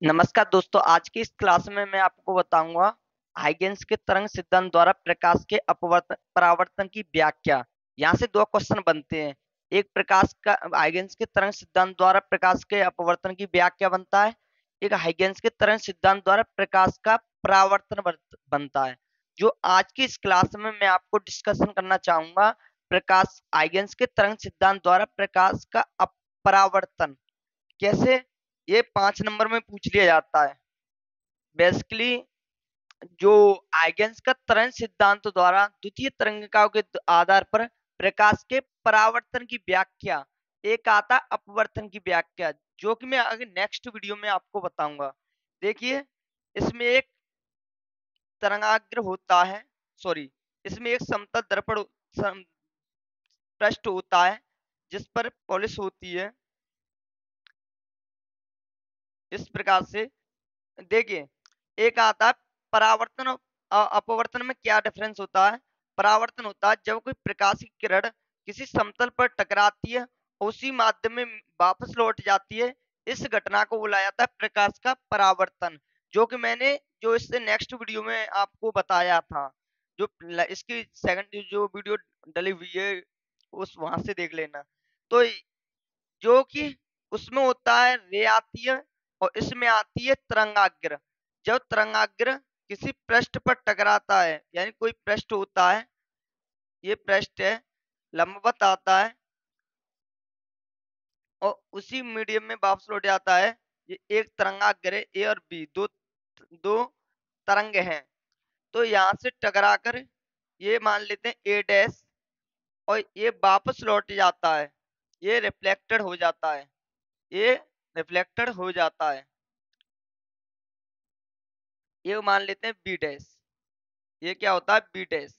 नमस्कार दोस्तों, आज की इस क्लास में मैं आपको बताऊंगा हाइगेंस के तरंग सिद्धांत द्वारा प्रकाश के अपवर्तन परावर्तन की व्याख्या। यहाँ से दो क्वेश्चन बनते हैं। एक प्रकाश का हाइगेंस के तरंग सिद्धांत द्वारा प्रकाश के अपवर्तन की व्याख्या बनता है। एक हाइगेंस के तरंग सिद्धांत द्वारा प्रकाश का परावर्तन बनता है। जो आज की इस क्लास में मैं आपको डिस्कशन करना चाहूंगा, प्रकाश हाइगेंस के तरंग सिद्धांत द्वारा प्रकाश का परावर्तन कैसे, ये 5 नंबर में पूछ लिया जाता है। बेसिकली जो हाइगेंस का तरंग सिद्धांत द्वारा द्वितीय तरंगिकाओं के आधार पर प्रकाश के परावर्तन की व्याख्या, एक आता अपवर्तन की व्याख्या, जो कि मैं आगे नेक्स्ट वीडियो में आपको बताऊंगा। देखिए, इसमें एक तरंगाग्र होता है, सॉरी, इसमें एक समतल दर्पण पृष्ठ होता है जिस पर पॉलिश होती है। इस प्रकार से देखिए, एक आता है परावर्तन और अपवर्तन में क्या डिफरेंस होता है। परावर्तन होता है जब कोई प्रकाश की किरण किसी समतल पर टकराती है और उसी माध्यम में वापस लौट जाती है। इस घटना को बुलाया जाता है प्रकाश का परावर्तन, जो कि मैंने जो इससे नेक्स्ट वीडियो में आपको बताया था। जो इसकी सेकंड जो वीडियो डली हुई है उस वहां से देख लेना। तो जो कि उसमें होता है रे आती है और इसमें आती है तरंगाग्र। जब तरंगाग्र किसी पृष्ठ पर टकराता है, यानी कोई पृष्ठ होता है, ये पृष्ठ है, लंबवत आता है और उसी मीडियम में वापस लौट जाता है। ये एक तरंगाग्र है, ए और बी दो दो तरंग हैं। तो यहाँ से टकराकर ये मान लेते हैं ए डैश, और ये वापस लौट जाता है, ये रिफ्लेक्टेड हो जाता है, ये रिफ्लेक्टेड हो जाता है। ये मान लेते हैं बी डैश, ये क्या होता है B dash,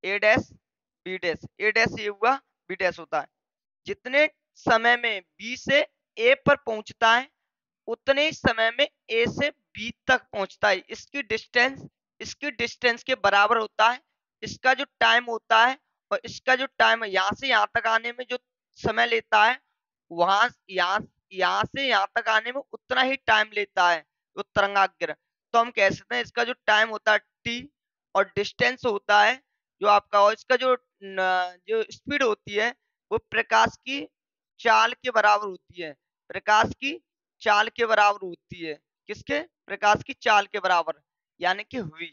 A dash B dash, A dash ये हुआ, बी डैश होता है। जितने समय में बी से ए पर पहुंचता है उतने ही समय में ए से बी तक पहुंचता है। इसकी डिस्टेंस के बराबर होता है इसका जो टाइम होता है, और इसका जो टाइम है यहाँ से यहाँ तक आने में जो समय लेता है, वहां यहाँ से यहाँ तक आने में उतना ही टाइम लेता है वो तरंगाग्र। तो हम कह सकते हैं इसका जो टाइम होता है टी, और डिस्टेंस होता है जो आपका, और इसका जो स्पीड होती है वो प्रकाश की चाल के बराबर होती है। प्रकाश की चाल के बराबर होती है। किसके? प्रकाश की चाल के बराबर, यानी कि v।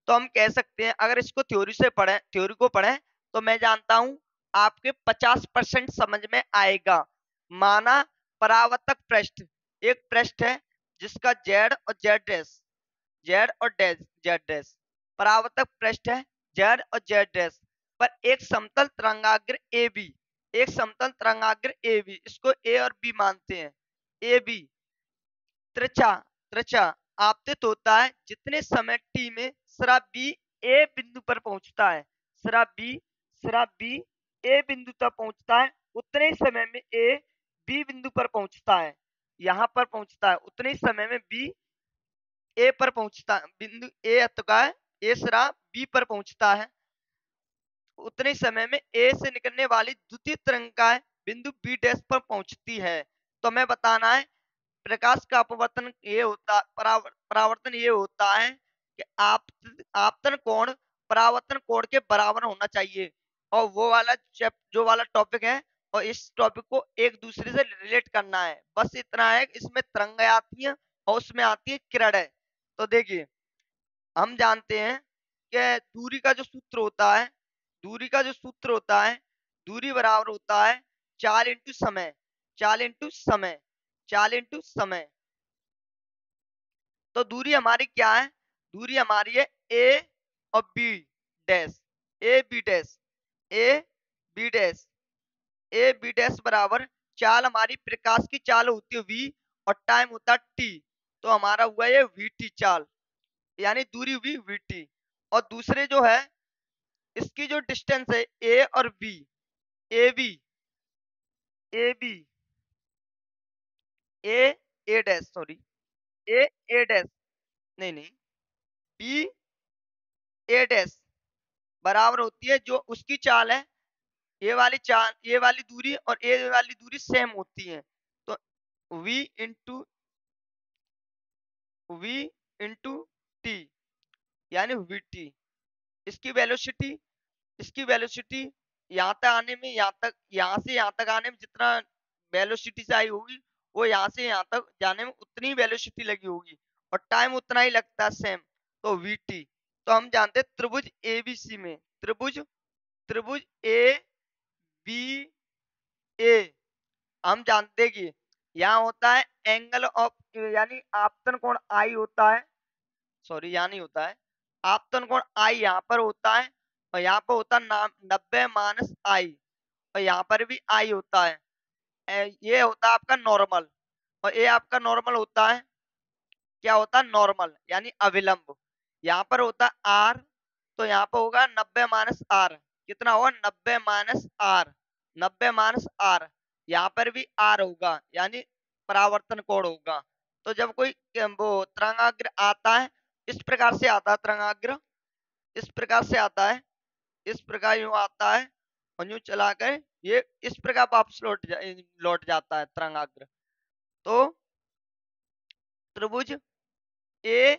तो हम कह सकते हैं, अगर इसको थ्योरी को पढ़ें तो मैं जानता हूं आपके 50% समझ में आएगा। माना परावर्तक पृष्ठ एक पृष्ठ है जिसका जेड और जेड और जेड डैश परावर्तक पृष्ठ है, जेड और जेड डैश पर एक समतल तरंगाग्र ए बी, एक समतल तरंगाग्र ए बी, इसको ए और बी मानते हैं। ए बी त्रिज्या त्रिज्या आपतित होता है जितने समय टी में शराब बी ए बिंदु पर पहुंचता है। शराब बी ए बिंदु तक पहुंचता है, उतने ही समय में ए बी बिंदु पर पहुंचता है, यहाँ पर पहुंचता है। उतने ही समय में बी ए पर पहुंचता, बिंदु ए अतुका है, ए शराब बी पर पहुंचता है। उतने समय में ए से निकलने वाली द्वितीय तरंगिका बिंदु बी डैश पर पहुंचती है। तो हमें बताना है प्रकाश का अपवर्तन ये होता, परावर्तन ये होता है कि आपतन कोण परावर्तन कोण के बराबर होना चाहिए। और वो वाला जो वाला टॉपिक है, और इस टॉपिक को एक दूसरे से रिलेट करना है। बस इतना है, इसमें तरंग आती है और उसमें आती है किरण है। तो देखिए, हम जानते हैं कि दूरी का जो सूत्र होता है, दूरी बराबर होता है चाल इंटू समय, चाल इंटू समय, चाल इंटू समय। तो दूरी हमारी क्या है? दूरी हमारी है ए और B dash, A B dash, A B dash, A B dash बराबर चाल हमारी प्रकाश की चाल होती है वी, और टाइम होता है टी। तो हमारा हुआ ये वी टी चाल, यानी दूरी हुई वी टी। और दूसरे जो है इसकी जो डिस्टेंस है ए और B, A B, A B, A A dash, sorry, A A dash, नहीं नहीं, बी ए डैश बराबर होती है जो उसकी चाल है, ये वाली दूरी और ये वाली दूरी सेम होती है। तो वी इंटू टी, यानी वीटी। इसकी वेलोसिटी यहाँ तक आने में, यहाँ से यहाँ तक आने में जितना वेलोसिटी से आई होगी, वो यहाँ से यहाँ तक जाने में उतनी वेलोसिटी लगी होगी, और टाइम उतना ही लगता है सेम। तो वीटी, तो हम जानते हैं त्रिभुज एबीसी में, त्रिभुज ए बी ए, हम जानते हैं कि यहाँ होता है एंगल ऑफ, यानी आपतन कोण आई होता है, सॉरी यहाँ नहीं होता है, आपतन कोण आई यहाँ पर होता है, और यहाँ पर होता है 90 माइनस आई, और यहाँ पर भी आई होता है। ये होता है आपका नॉर्मल, और ये आपका नॉर्मल होता है, क्या होता है नॉर्मल, यानी अविलंब। यहाँ पर होता है आर, तो यहाँ पर होगा 90 माइनस आर, कितना होगा 90 माइनस आर, 90 माइनस आर। यहाँ पर भी आर होगा, यानी परावर्तन कोण होगा। तो जब कोई वो तरंगाग्र आता है, इस प्रकार से आता है तरंगाग्र, इस प्रकार से आता है, इस प्रकार यूं आता है, और यूं चला कर ये इस प्रकार वापस लौट जाता है तरंगाग्र। तो त्रिभुज ए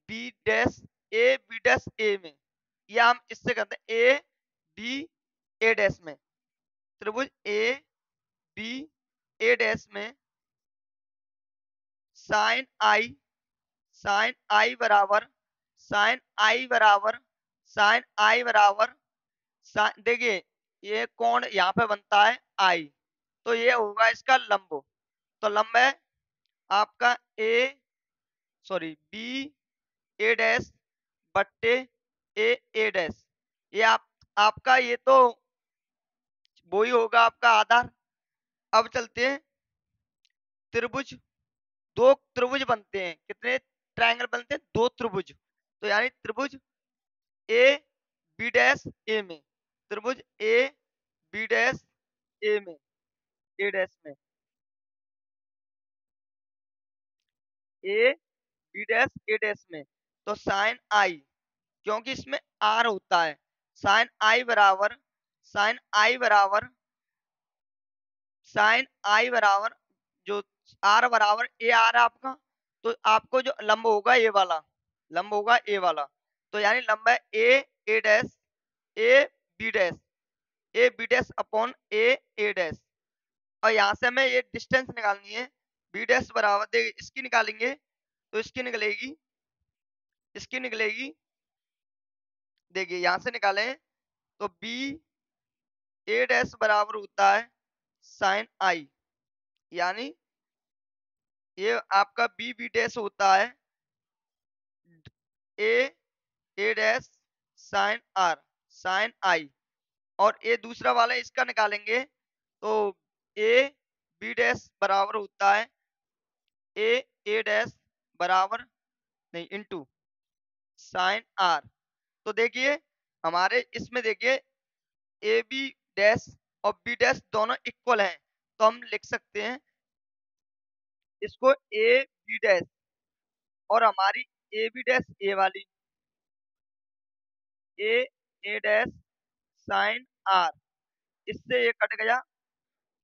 बी डैश ए में, या हम इससे कहते हैं ए बी ए डैश में, त्रिभुज ए बी ए डैश में साइन आई बराबर देखिए ये कोण यहाँ पे बनता है आई, तो ये होगा इसका लंब। तो लंब है आपका बी ए डैश बट्टे ए डैश, ये आपका ये तो वो ही होगा आपका आधार। अब चलते हैं त्रिभुज, दो त्रिभुज बनते हैं, कितने ट्रायंगल बनते हैं, दो त्रिभुज। तो यानी त्रिभुज ए बी डैश ए में, त्रिभुज ए बी डैश ए में, ए डैश में, A B dash A dash में। तो साइन आई, क्योंकि इसमें आर होता है, साइन आई बराबर जो आर बराबर ए आर आपका, तो आपको जो लंब होगा ये वाला, लंब होगा ए वाला, तो यानी लंब है a dash A B dash, A B dash upon a dash. और यहाँ से हमें ये डिस्टेंस निकालनी है, बी डैश बराबर देखिए इसकी निकालेंगे, तो इसकी निकलेगी देखिए यहाँ से निकालें, तो बी ए डैश बराबर होता है साइन आई, यानी ये आपका बी डैश होता है ए डैश साइन आई, और ये दूसरा वाला इसका निकालेंगे, तो ए बी डैश बराबर होता है ए डैश बराबर नहीं इंटू साइन आर। तो देखिए हमारे इसमें देखिए ए बी डैश और बी डैश दोनों इक्वल हैं, तो हम लिख सकते हैं इसको ए बी डैश, और हमारी ए बी डैश ए वाली ए डैश साइन आर, इससे ये कट गया,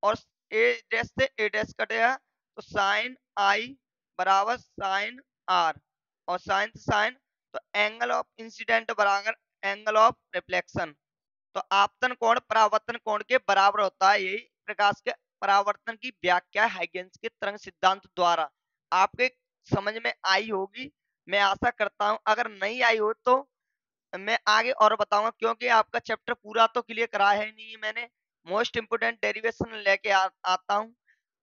और ए डैश से ए डैश कट गया, तो साइन आई बराबर साइन आर, और साइन से साइन, तो एंगल ऑफ इंसिडेंट बराबर एंगल ऑफ रिफ्लेक्शन। तो आपतन कोण परावर्तन कोण के बराबर होता है, यही प्रकाश के परावर्तन की व्याख्या हाइगेंस के तरंग सिद्धांत द्वारा। आपके समझ में आई होगी, मैं आशा करता हूं, अगर नहीं आई हो तो मैं आगे और बताऊंगा, क्योंकि आपका चैप्टर पूरा तो क्लियर करा है नहीं मैंने, मोस्ट इंपोर्टेंट डेरिवेशन लेके आता हूं।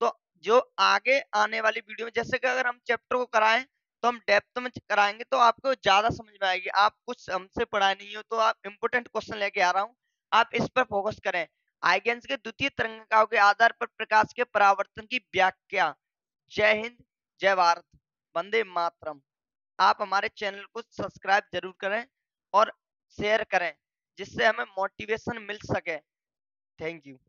तो जो आगे आने वाली वीडियो में, जैसे कि अगर हम चैप्टर को कराएं तो हम डेप्थ में कराएंगे, तो आपको ज्यादा समझ में आएगी। आप कुछ हमसे पढ़ाए नहीं हो, तो आप इंपोर्टेंट क्वेश्चन लेके आ रहा हूँ, आप इस पर फोकस करें। हाइगेंस के द्वितीय तरंगिकाओं के आधार पर प्रकाश के परावर्तन की व्याख्या। जय हिंद, जय भारत, वंदे मातरम। आप हमारे चैनल को सब्सक्राइब जरूर करें और शेयर करें, जिससे हमें मोटिवेशन मिल सके। Thank you.